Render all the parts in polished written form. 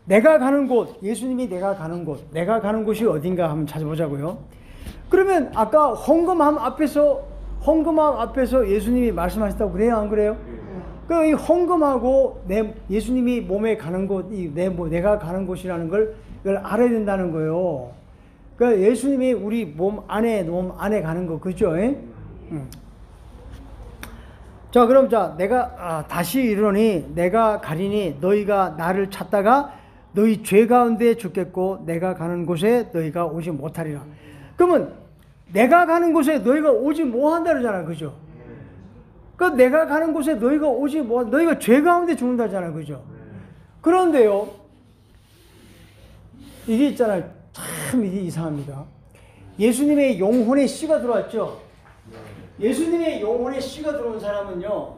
내가 가는 곳, 예수님이 내가 가는 곳, 내가 가는 곳이 어딘가 한번 찾아보자고요. 그러면 아까 헌금함 앞에서 예수님이 말씀하셨다고 그래요, 안 그래요? 그 이 헌금하고 예수님이 몸에 가는 곳, 내가 가는 곳이라는 걸 이걸 알아야 된다는 거예요. 그 예수님이 우리 몸 안에 가는 거, 그죠? 자, 그럼 내가 다시 이르노니 내가 가리니 너희가 나를 찾다가 너희 죄 가운데 죽겠고 내가 가는 곳에 너희가 오지 못하리라. 그러면 내가 가는 곳에 너희가 오지 못한다 그러잖아, 그죠? 그 내가 가는 곳에 너희가 오지 못, 너희가 죄 가운데 죽는다잖아, 그죠? 그런데요, 이게 있잖아요. 참 이게 이상합니다. 예수님의 영혼의 씨가 들어왔죠. 예수님의 영혼의 씨가 들어온 사람은요,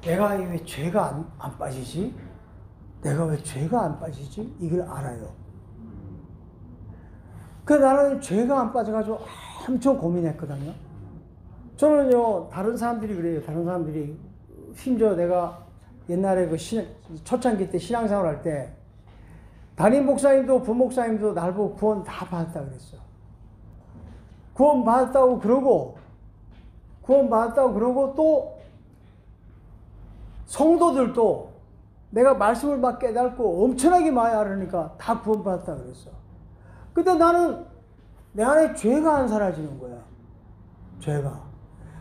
내가 왜 죄가 안 빠지지? 내가 왜 죄가 안 빠지지? 이걸 알아요. 그 나는 죄가 안 빠져가지고 엄청 고민했거든요. 저는요, 다른 사람들이 그래요. 다른 사람들이. 심지어 내가 옛날에 초창기 때 신앙생활 할 때, 담임 목사님도 부목사님도 날 보고 구원 다 받았다 그랬어. 구원 받았다고 그러고 또 성도들도 내가 말씀을 막 깨닫고 엄청나게 많이 알으니까 다 구원 받았다 그랬어. 근데 나는 내 안에 죄가 안 사라지는 거야. 죄가.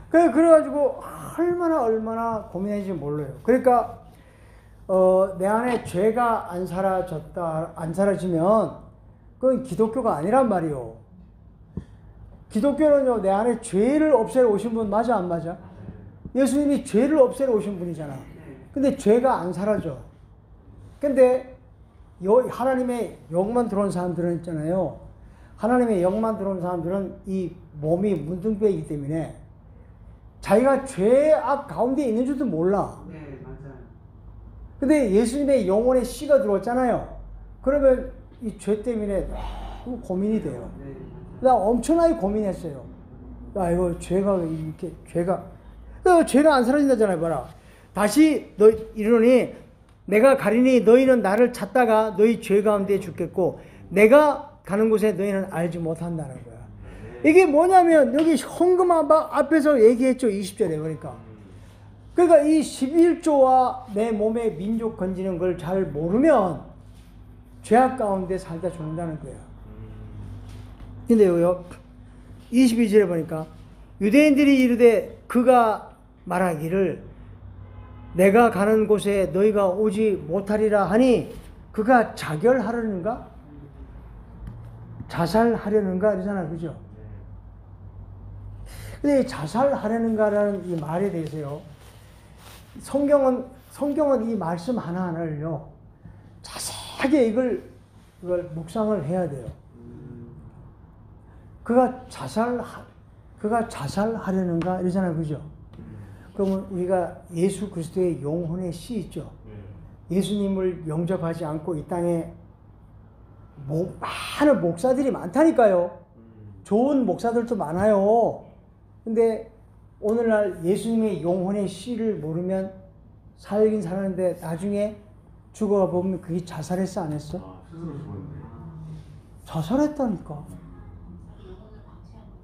그래가지고 얼마나 고민했는지 몰라요. 그러니까 내 안에 죄가 안 사라지면 그건 기독교가 아니란 말이요. 기독교는요, 내 안에 죄를 없애러 오신 분 맞아, 안 맞아? 예수님이 죄를 없애러 오신 분이잖아. 근데 죄가 안 사라져. 근데 하나님의 영만 들어온 사람들은 있잖아요. 하나님의 영만 들어온 사람들은 이 몸이 문둥병이기 때문에 자기가 죄악 가운데 있는 줄도 몰라. 네, 맞아요. 근데 예수님의 영혼의 씨가 들어왔잖아요. 그러면 이 죄 때문에 너무 고민이 돼요. 네. 나 엄청나게 고민했어요. 야, 이거 죄가 안 사라진다잖아요, 봐라. 다시 이르노니 내가 가리니 너희는 나를 찾다가 너희 죄 가운데 죽겠고 내가 가는 곳에 너희는 알지 못한다는 거야. 이게 뭐냐면 여기 헌금함 앞에서 얘기했죠, 20절에. 그러니까 이 11조와 내 몸의 민족 건지는 걸 잘 모르면 죄악 가운데 살다 죽는다는 거야. 근데요, 22절에 보니까 유대인들이 이르되 그가 말하기를 내가 가는 곳에 너희가 오지 못하리라 하니 그가 자결하려는가? 자살하려는가? 이러잖아요, 그죠? 근데 자살하려는가라는 이 말에 대해서요, 성경은 이 말씀 하나하나를요, 자세하게 이걸 묵상을 해야 돼요. 그가 자살하려는가? 이러잖아요, 그죠? 그러면 우리가 예수 그리스도의 영혼의 씨 있죠? 예수님을 영접하지 않고 이 땅에 많은 목사들이 많다니까요. 좋은 목사들도 많아요. 근데 오늘날 예수님의 영혼의 씨를 모르면 살긴 살았는데 나중에 죽어가 보면 그게 자살했어, 안 했어? 자살했다니까.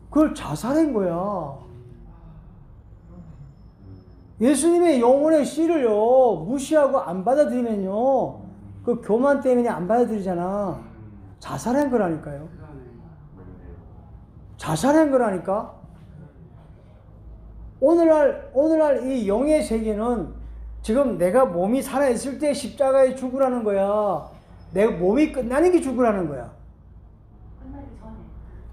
그걸 자살한 거야. 예수님의 영혼의 씨를요, 무시하고 안 받아들이면요, 그 교만 때문에 안 받아들이잖아. 자살한 거라니까요. 자살한 거라니까. 오늘날 이 영의 세계는 지금 내가 몸이 살아있을 때 십자가에 죽으라는 거야. 내 몸이 끝나는 게 죽으라는 거야.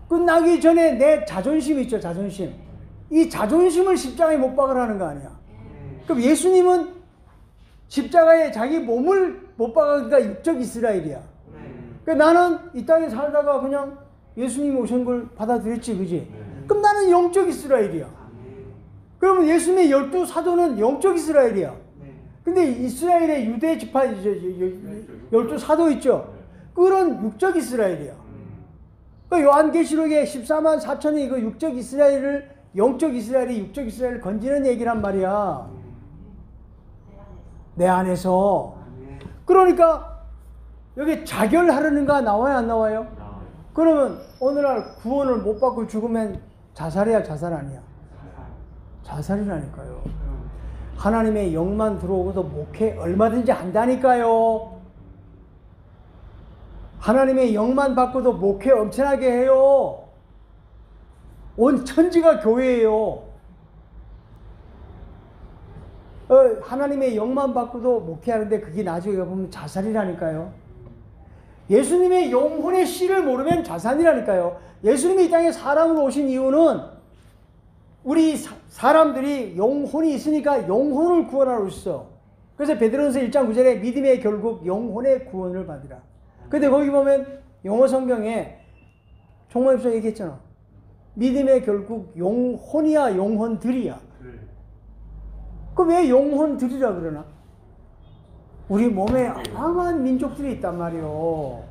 끝나기 전에 내 자존심 있죠, 자존심. 이 자존심을 십자가에 못 박으라는 거 아니야. 그럼 예수님은 십자가에 자기 몸을 못 박으니까 육적 이스라엘이야. 그러니까 나는 이 땅에 살다가 그냥 예수님이 오신 걸 받아들였지, 그지? 그럼 나는 영적 이스라엘이야. 그러면 예수님의 12사도는 영적 이스라엘이야. 근데 이스라엘의 유대 지파 12사도 있죠? 그런 육적 이스라엘이야. 그러니까 요한계시록에 14만 4천이 그 육적 이스라엘이 육적 이스라엘을 건지는 얘기란 말이야. 내 안에서. 그러니까 여기 자결하려는가 나와요, 안 나와요? 그러면 오늘날 구원을 못 받고 죽으면 자살이야, 자살 아니야? 자살이라니까요. 하나님의 영만 들어오고도 목회 얼마든지 한다니까요. 하나님의 영만 받고도 목회 엄청나게 해요. 온 천지가 교회예요. 하나님의 영만 받고도 목회하는데 그게 나중에 보면 자살이라니까요. 예수님의 영혼의 씨를 모르면 자살이라니까요. 예수님이 이 땅에 사람으로 오신 이유는 우리 사람들이 영혼이 있으니까 영혼을 구원하러 오셨어. 그래서 베드로전서 1장 9절에 믿음의 결국 영혼의 구원을 받으라. 근데 거기 보면 영어 성경에 종말입서 얘기했잖아. 믿음의 결국 영혼이야, 영혼들이야. 그 왜 영혼들이라 그러나? 우리 몸에 어마어마한 민족들이 있단 말이요.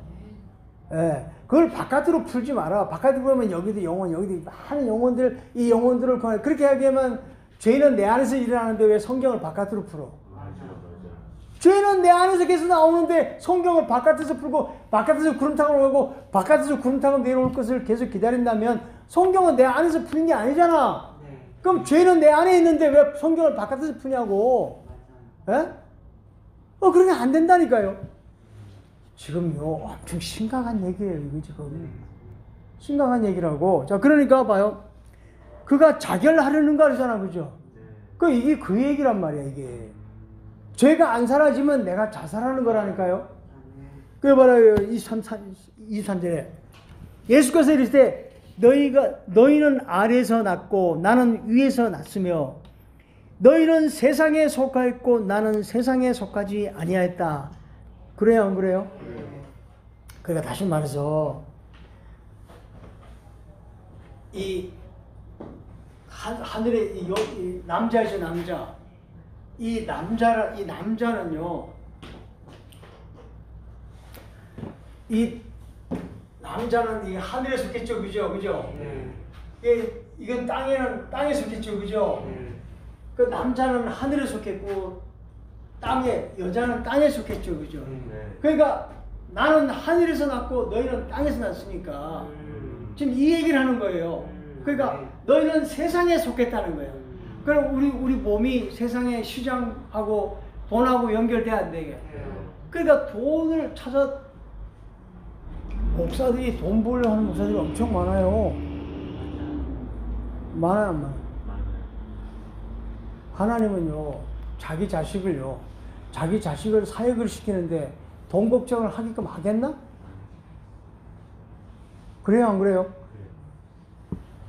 예. 그걸 바깥으로 풀지 마라. 바깥으로 보면 여기도 영혼, 여기도 많은 영혼들, 이 영혼들을 구하는. 그렇게 하기에만 죄는 내 안에서 일어나는데 왜 성경을 바깥으로 풀어? 죄는 내 안에서 계속 나오는데 성경을 바깥에서 풀고 바깥에서 구름탕을 오고 바깥에서 구름탕을 내려올 것을 계속 기다린다면 성경은 내 안에서 푸는 게 아니잖아. 그럼 죄는 내 안에 있는데 왜 성경을 바깥에서 푸냐고. 예? 그러면 안 된다니까요. 지금요 엄청 심각한 얘기예요. 이거 지금 심각한 얘기라고. 자, 그러니까 봐요. 그가 자결하려는가 그러잖아, 그죠? 이게 그 얘기란 말이야. 이게 죄가 안 사라지면 내가 자살하는 거라니까요. 그래 봐라요. 23절에 예수께서 이르시되 너희는 아래에서 났고 나는 위에서 났으며 너희는 세상에 속하였고 나는 세상에 속하지 아니하였다. 그래요, 안 그래요? 그러니까 다시 말해서 이 하늘에 이 남자이죠, 남자. 이 남자는요, 이 남자는 이 하늘에 속했죠, 그죠? 이건 땅에 속했죠, 그죠? 그 남자는 하늘에 속했고 여자는 땅에 속했죠, 그죠? 그러니까 나는 하늘에서 났고 너희는 땅에서 났으니까 지금 이 얘기를 하는 거예요. 그러니까 너희는 세상에 속했다는 거예요. 그럼 우리 몸이 세상의 시장하고 돈하고 연결돼야 안 되게. 그러니까 돈을 찾아 목사들이 돈 벌려 하는 목사들이 엄청 많아요. 많아요, 안 많아요? 하나님은요, 자기 자식을 사역을 시키는데 돈 걱정을 하게끔 하겠나? 그래요, 안 그래요?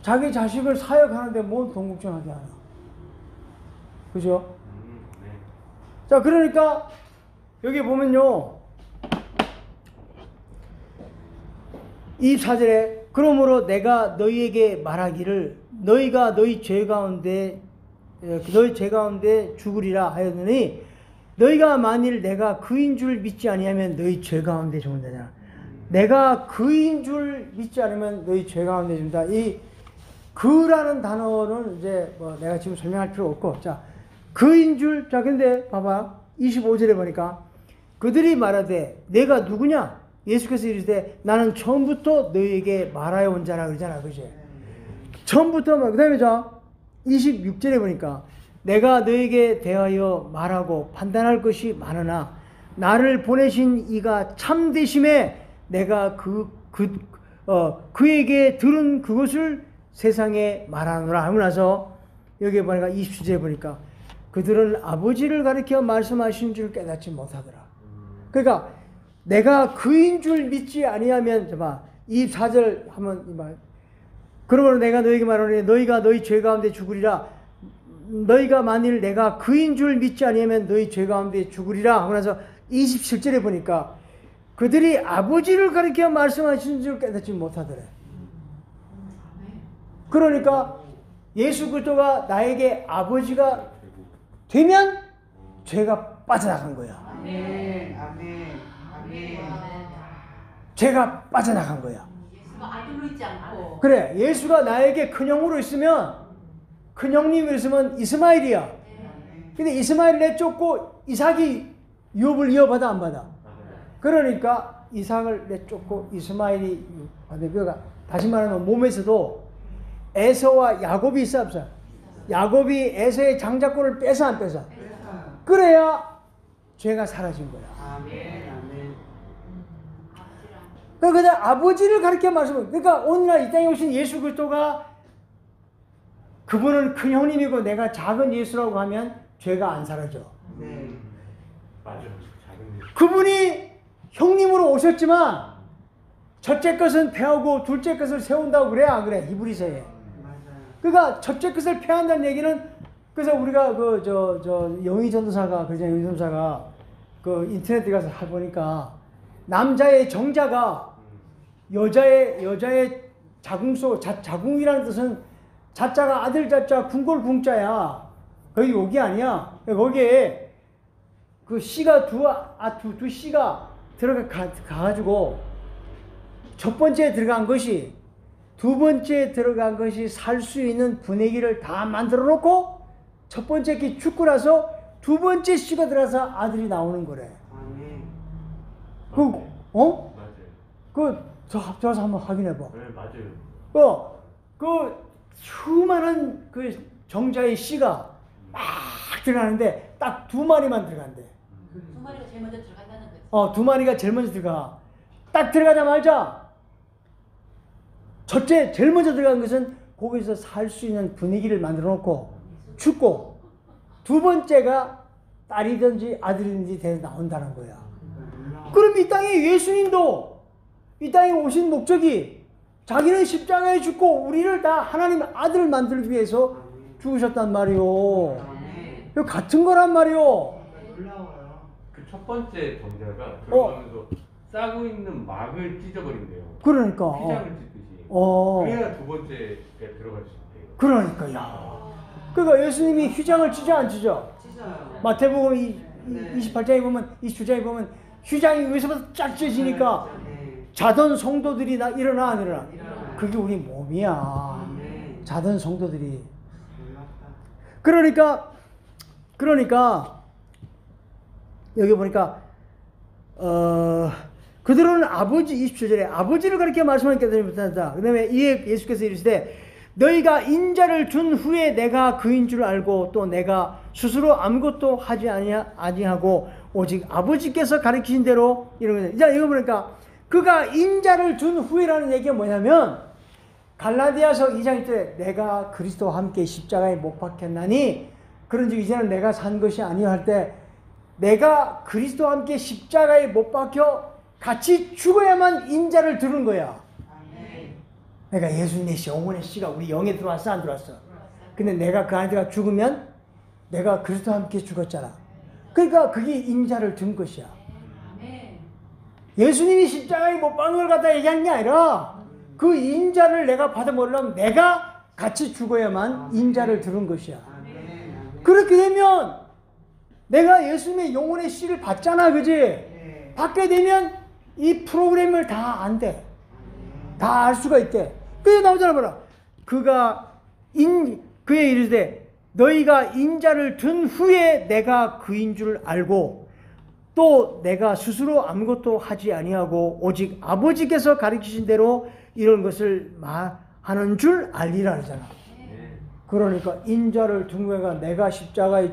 자기 자식을 사역하는데 뭘 돈 걱정하게 하나? 그죠? 자, 그러니까 여기 보면요, 24절에 그러므로 내가 너희에게 말하기를 너희가 너희 죄 가운데 죽으리라 하였느니 너희가 만일 내가 그인 줄 믿지 아니하면 너희 죄 가운데 죽는다잖아. 내가 그인 줄 믿지 않으면 너희 죄 가운데 죽는다. 이 그라는 단어는 이제 뭐 내가 지금 설명할 필요 없고, 자, 그인 줄. 자, 근데 봐봐 25절에 보니까 그들이 말하되 내가 누구냐? 예수께서 이르시되 나는 처음부터 너희에게 말하여 온 자라 그러잖아, 그지? 처음부터. 그 다음에 자 26절에 보니까 내가 너에게 대하여 말하고 판단할 것이 많으나 나를 보내신 이가 참되심에 내가 그에게 들은 그것을 세상에 말하노라 하고 나서 여기 보니까 27절에 보니까 그들은 아버지를 가리켜 말씀하신 줄 깨닫지 못하더라. 그러니까 내가 그인 줄 믿지 아니하면, 봐, 24절 하면 이 말. 그러므로 내가 너희에게 말하노니 너희가 너희 죄 가운데 죽으리라. 너희가 만일 내가 그인 줄 믿지 아니하면 너희 죄 가운데 죽으리라 하고 나서 27절에 보니까 그들이 아버지를 가리켜 말씀하신 줄 깨닫지 못하더래. 그러니까 예수 그리스도가 나에게 아버지가 되면 죄가 빠져나간 거야. 아멘. 아멘. 아멘. 죄가 빠져나간 거야. 예수가 아들로 있지 않고. 그래, 예수가 나에게 큰형으로 있으면, 큰형님으로 있으면 이스마엘이야. 근데 이스마엘 내쫓고 이삭이 유업을 이어받아 안 받아? 그러니까 이삭을 내쫓고 이스마엘이 받는 거가 다시 말하면 몸에서도 에서와 야곱이 있어 없어? 야곱이 에서의 장자권을 뺏어 안 뺏어? 그래야 죄가 사라진 거야. 아멘. 아멘. 그러니까 아버지를 가르쳐 말씀을. 그러니까 오늘날 이 땅에 오신 예수 그리스도가 그분은 큰 형님이고 내가 작은 예수라고 하면 죄가 안 사라져. 네. 맞아요. 작은 일. 그분이 형님으로 오셨지만 첫째 것은 패하고 둘째 것을 세운다고 그래 안 그래? 히브리서에. 맞아요. 그러니까 첫째 것을 패한다는 얘기는 그래서 우리가 영희 전도사가 그죠? 영희 전도사가 그 인터넷에 가서 해보니까 남자의 정자가 여자의 자궁 자궁이라는 뜻은 자자가 아들 자자 궁골 궁자야. 거기 여기 아니야. 거기에 그 씨가 두 씨가 가가지고 첫 번째 들어간 것이 두 번째 들어간 것이 살 수 있는 분위기를 다 만들어 놓고 첫 번째 게 죽고 나서 두 번째 씨가 들어가서 아들이 나오는 거래. 아멘. 어? 맞아요. 저서 한번 확인해 봐. 네, 맞아요. 그 수많은 그 정자의 씨가 막 들어가는데 딱 두 마리만 들어간대. 두 마리가 제일 먼저 들어간다는 거지. 두 마리가 제일 먼저 들어가. 딱 들어가자마자 첫째 제일 먼저 들어간 것은 거기서 살 수 있는 분위기를 만들어 놓고 죽고 두 번째가 딸이든지 아들이든지 돼서 나온다는 거야. 그럼 이 땅에 예수님도 이 땅에 오신 목적이 자기는 십자가에 죽고 우리를 다 하나님 아들을 만들기 위해서 죽으셨단 말이오. 아멘. 이거 같은 거란 말이오. 놀라워요. 그 첫 번째 정자가 들어가면서 싸고 있는 막을 찢어버린대요. 그러니까. 휘장을 찢듯이. 어. 그래야 두 번째에 들어갈 수 있대요. 그러니까 야. 그러니까 예수님이 휘장을 찢어 안 찢어? 찢어요. 마태복음 네. 28장에 보면 27장에 보면 휘장이 위에서부터 쫙 찢어지니까 네. 자던 성도들이 일어나 안 일어나? 일어나요. 그게 우리 몸이야. 아멘. 자던 성도들이. 놀랍다. 그러니까 여기 보니까 그들은 아버지 27절에 아버지를 가리켜 말씀하니까 못한다. 그 다음에 이에 예수께서 이르시되 너희가 인자를 준 후에 내가 그인 줄 알고 또 내가 스스로 아무것도 하지 아니하고 오직 아버지께서 가르치신 대로 이런 거죠. 자, 이거 보니까 그가 인자를 준 후에라는 얘기가 뭐냐면 갈라디아서 2장 1절에 내가 그리스도와 함께 십자가에 못 박혔나니 그런즉 이제는 내가 산 것이 아니요 할 때 내가 그리스도와 함께 십자가에 못 박혀 같이 죽어야만 인자를 들은 거야. 아멘. 그러니까 예수님의 영혼의 씨가 우리 영에 들어왔어 안 들어왔어? 근데 내가 그 안에가 죽으면 내가 그리스도와 함께 죽었잖아. 그러니까 그게 인자를 든 것이야. 아멘. 예수님이 십자가에 못 박은 걸 갖다 얘기하는 게 아니라 그 인자를 내가 받아먹으려면 내가 같이 죽어야만 인자를 들은 것이야. 아멘. 그렇게 되면 내가 예수님의 영혼의 씨를 받잖아, 그지? 네. 받게 되면 이 프로그램을 다 안 돼. 다 알 수가 있대. 그게 나오잖아, 봐라. 그에 이르되 너희가 인자를 든 후에 내가 그인 줄 알고 또 내가 스스로 아무것도 하지 아니하고 오직 아버지께서 가르치신 대로 이런 것을 하는 줄 알리라 하잖아. 네. 그러니까 인자를 둔 후에가 내가 십자가에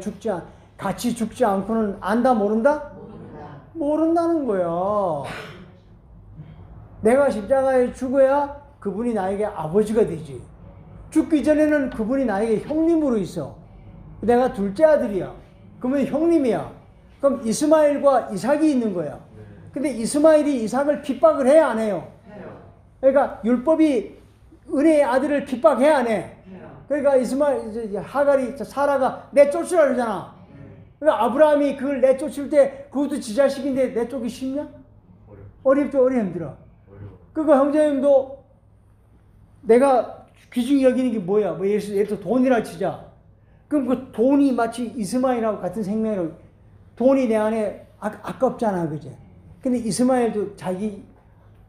같이 죽지 않고는 안다 모른다? 모른다. 모른다는 거야. 내가 십자가에 죽어야 그분이 나에게 아버지가 되지. 죽기 전에는 그분이 나에게 형님으로 있어. 내가 둘째 아들이야. 그러면 형님이야. 그럼 이스마엘과 이삭이 있는 거야. 근데 이스마엘이 이삭을 핍박을 해야 안 해요? 해요. 그러니까 율법이 은혜의 아들을 핍박해야 안 해? 해요. 그러니까 하갈이 사라가 내쫓으라 그러잖아. 그러니까 아브라함이 그걸 내쫓을 때 그것도 지 자식인데 내쫓기 쉽냐? 어렵죠. 힘들어. 그러니까 형제님도 내가 귀중히 여기는 게 뭐야? 예를 들어 돈이라 치자. 그럼 그 돈이 마치 이스마엘하고 같은 생명이라고. 돈이 내 안에 아깝잖아, 그제? 근데 이스마엘도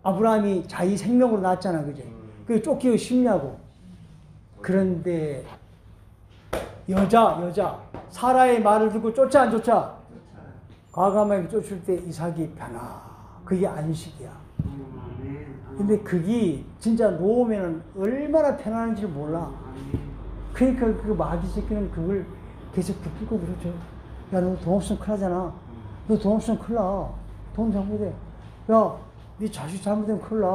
아브라함이 자기 생명으로 낳았잖아, 그제? 그게 쫓기기 쉽냐고. 그런데 여자 사라의 말을 듣고 쫓아 안 쫓아? 과감하게 쫓을 때 이삭이 변화. 그게 안식이야. 아멘. 근데 그게 진짜 놓으면 얼마나 편안한지 몰라. 그러니까 그 마귀 새끼는 그걸 계속 붙들고 그러죠. 야, 너 돈 없으면 큰일 나잖아. 너 돈 없으면 큰일 나. 돈 잘못해. 야, 네 자식 잘못되면 큰일 나.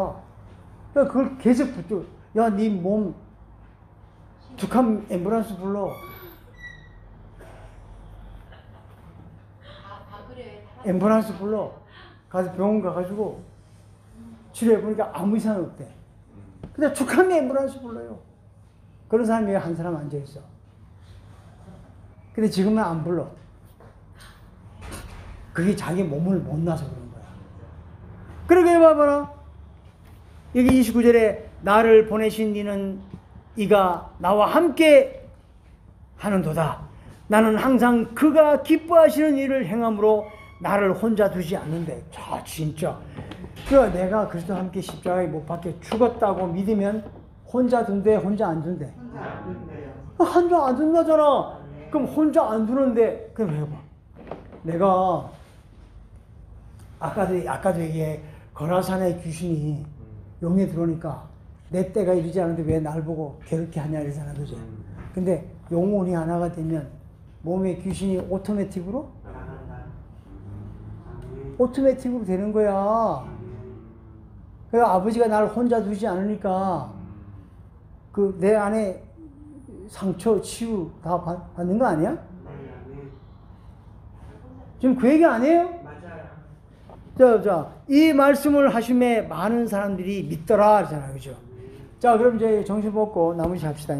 야, 그걸 계속 붙들고. 야, 네 몸 북한 앰뷸런스 불러. 앰뷸런스 불러. 가서 병원 가가지고 치료해보니까 아무 이상 없대. 근데 북한 앰뷸런스 불러요. 그런 사람이 한 사람 앉아있어. 근데 지금은 안 불러. 그게 자기 몸을 못 놔서 그런 거야. 그러게 봐봐라. 여기 29절에 나를 보내신 이는 이가 나와 함께 하는도다. 나는 항상 그가 기뻐하시는 일을 행함으로 나를 혼자 두지 않는데. 자, 진짜. 그러니까 내가 그리스도와 함께 십자가에 못 박혀 죽었다고 믿으면 혼자 둔대, 혼자 안 둔대? 혼자 안 된대요. 혼자 안 둔다잖아. 그럼 혼자 안 두는데, 그럼 해봐. 내가 아까도 얘기해. 거라산의 귀신이 용에 들어오니까 내 때가 이르지 않은데 왜 날 보고 괴롭게 하냐 이러잖아, 그죠? 근데 영혼이 하나가 되면 몸에 귀신이 오토매틱으로 되는 거야. 그러니까 아버지가 나를 혼자 두지 않으니까 그 내 안에 상처, 치유 다 받는 거 아니야? 지금 그 얘기 아니에요? 자, 이 말씀을 하심에 많은 사람들이 믿더라, 그러잖아요, 그죠? 자, 그럼 이제 정신 먹고 나머지 합시다.